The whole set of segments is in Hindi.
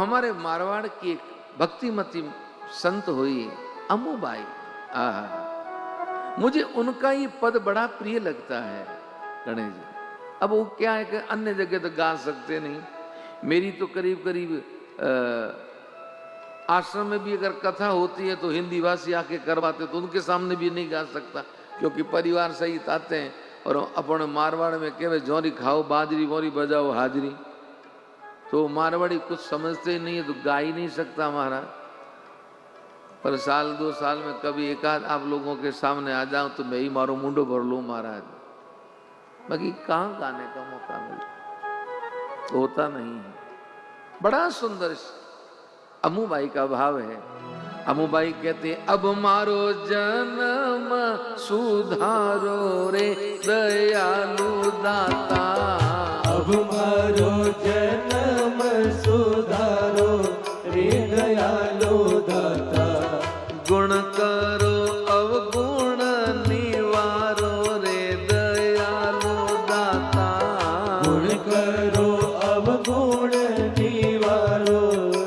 हमारे मारवाड़ की एक भक्तिमती संत हुई अम्मूबाई। मुझे उनका ये पद बड़ा प्रिय लगता है गणेश जी। अब वो क्या है कि अन्य जगह तो गा सकते नहीं, मेरी तो करीब करीब आश्रम में भी अगर कथा होती है तो हिंदी भाषी आके करवाते, तो उनके सामने भी नहीं गा सकता क्योंकि परिवार सहित आते हैं। और अपने मारवाड़ में कहे जौरी खाओ बाजरी मोरी बजाओ हाजरी, तो मारवाड़ी कुछ समझते ही नहीं है तो गा ही नहीं सकता महाराज। पर साल 2 साल में कभी एक आध आप लोगों के सामने आ जाऊं तो मैं ही मारो मुंडो भर लूं महाराज, बाकी कहाँ गाने का मौका मिलता, होता नहीं है। बड़ा सुंदर अम्मूबाई का भाव है। अम्मूबाई कहते अब मारो जन्म सुधारो रे दयालु दाता, अब मारो जन्म सुधारो रे दयालु दाता, गुण करो अवगुण निवारो रे दयालु दाता, गुण करो अवगुण निवारो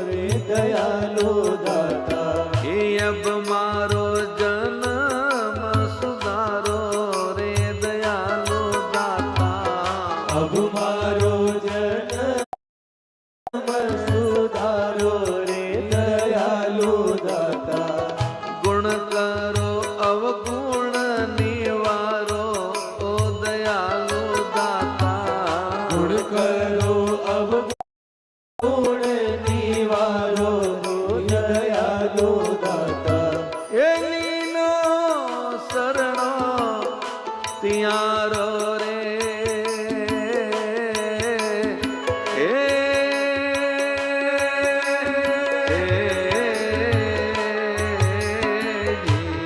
रे दयालु दाता, हे अब मारो जन्म सुधारो रे दयालु दाता, अब मारो जन्म सुधारो रे दयालु दाता, गुण करो अवगुण निवारो ओ दयालु दाता, गुण करो अवगुण निवारो रे दयालु दाता, एलीनो शरणो तियारो रे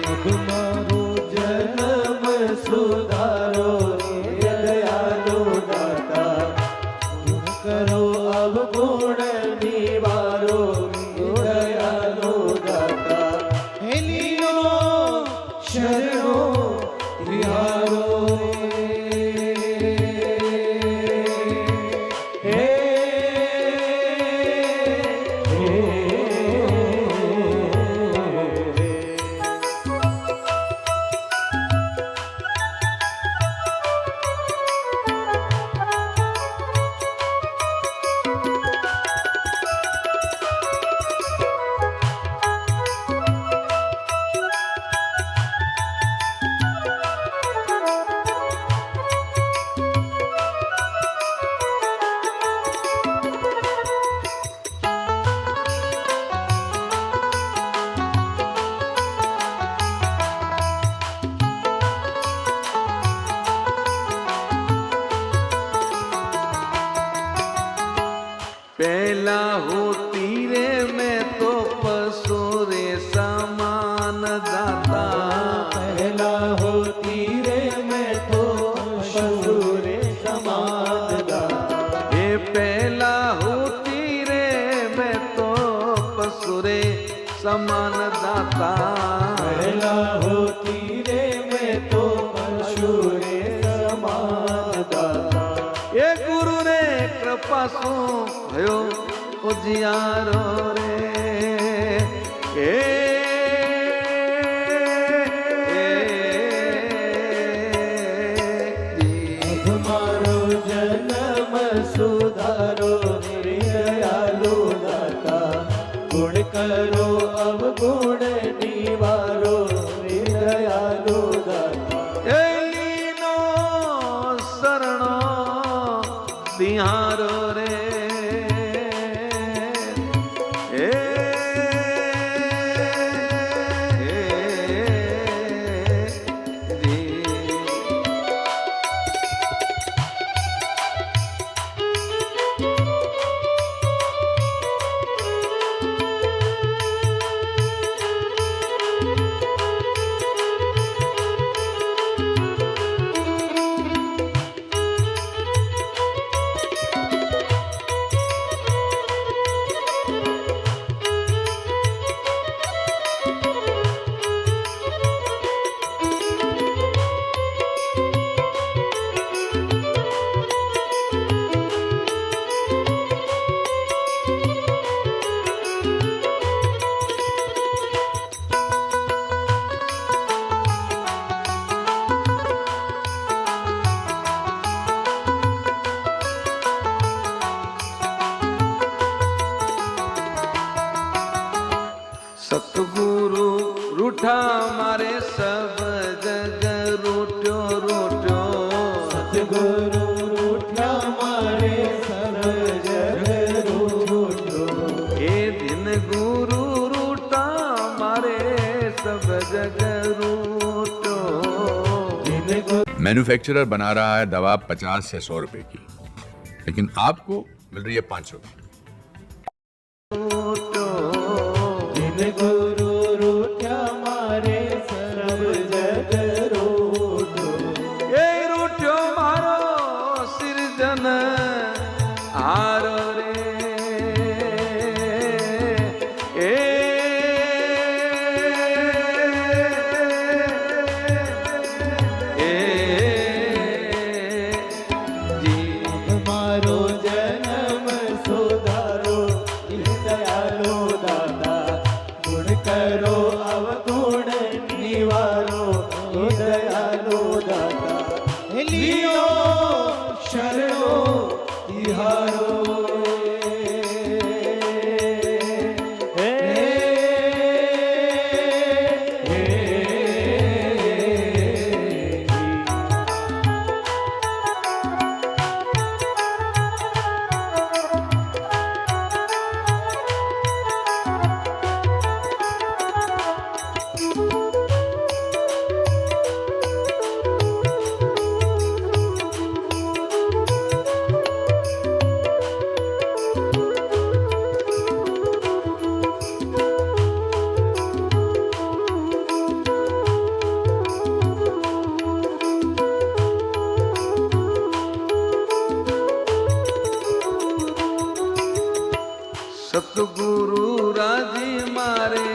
अब मारो जन्म सुधारो रे दयालु दाता, गुण करो अवगुण निवारो रे दयालु दाता, हेलियो शरणो विहारो पहला होती रे मैं तो पसुरे समान दाता, पहला होती रे मैं तो पशुरे समान दाता, ये पहला होती रे मैं तो पसुरे समान दाता, पहला होती रे मैं तो पशुरे समान दाता, ये गुरु रे कृपा सो भयो उजियारो रे अब मारो जन्म सुधारो रे दयालु दाता, गुण करो अवगुण निवारो रे दयालु दाता, एलीनो शरणो तिहारो रे सतगुरु रूठा मारे सब जग रूठो रूठो। सतगुरु रूठा मारे सब जग रूठो। ए दिन गुरु रूठा मारे सब जग रूठो। मैन्युफैक्चरर बना रहा है दवा 50 से 100 रुपए की, लेकिन आपको मिल रही है 5 रुपए। गुरु रूठा मारे सब जग रूठो। ए रूठो मारो सिरजन हारो रे। ए मारो जन्म सुधारो दयालो दाता। गुण करो अवगुण निवारो दयालो दाता। लियो शरणो तिहारो। सतगुरु राजी मारे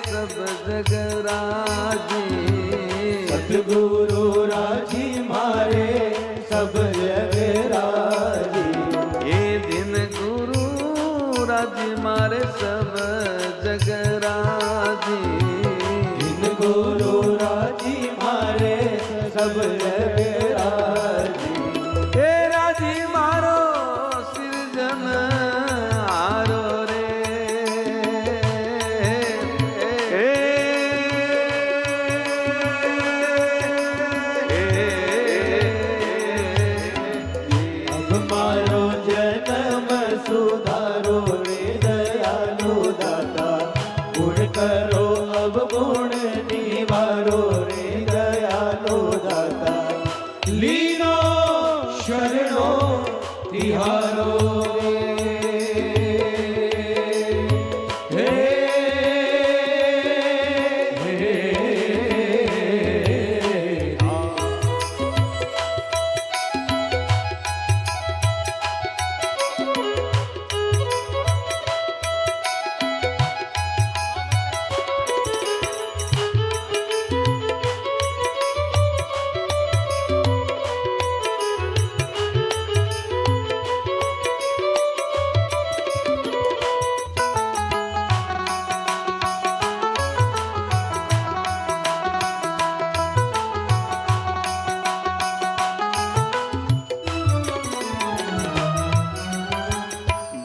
सब जग राजी। सतगुरु राजी मारे सब जग राजी। ये दिन गुरु राजी मारे सब जग राजी। दिन गुरु राजी मारे सब जग राजी। हे राजी मारो सिरजन हारो रे। अब मारो जन्म सुधारो रे दयालु दाता। गुण करो अब गुण निवारो रे दयालु दाता। लीनो शरणो तिहारो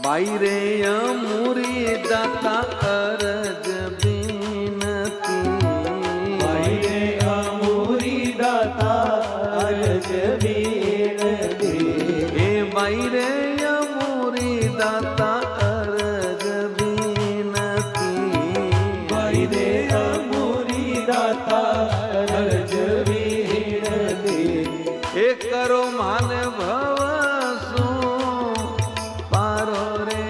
भाई रे अमूरी दाता अरज बीनती। भाई रे अमूरी दाता अर्ज बीनती। हे भाई रे अमूरी दाता अरज बीनती। भाई रे अमूरी दाता अर्ज बीनती। हे करो मान भव सो पारो रे।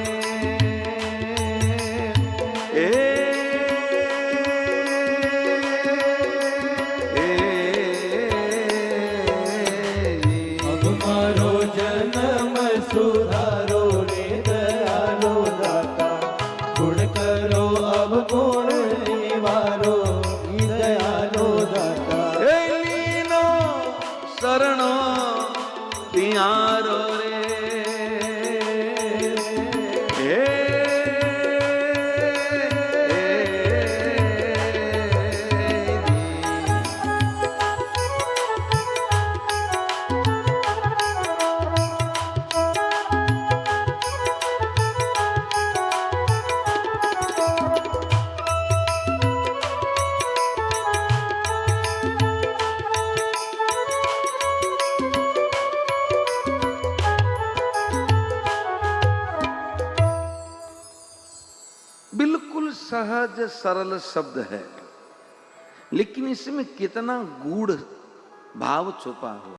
अब मारो जन्म सुधारो रे दयालो दाता। गुण करो अब गुण निवारो दयालो दाता। लीनो शरणो तिहारो रे। सहज सरल शब्द है, लेकिन इसमें कितना गूढ़ भाव छुपा हो।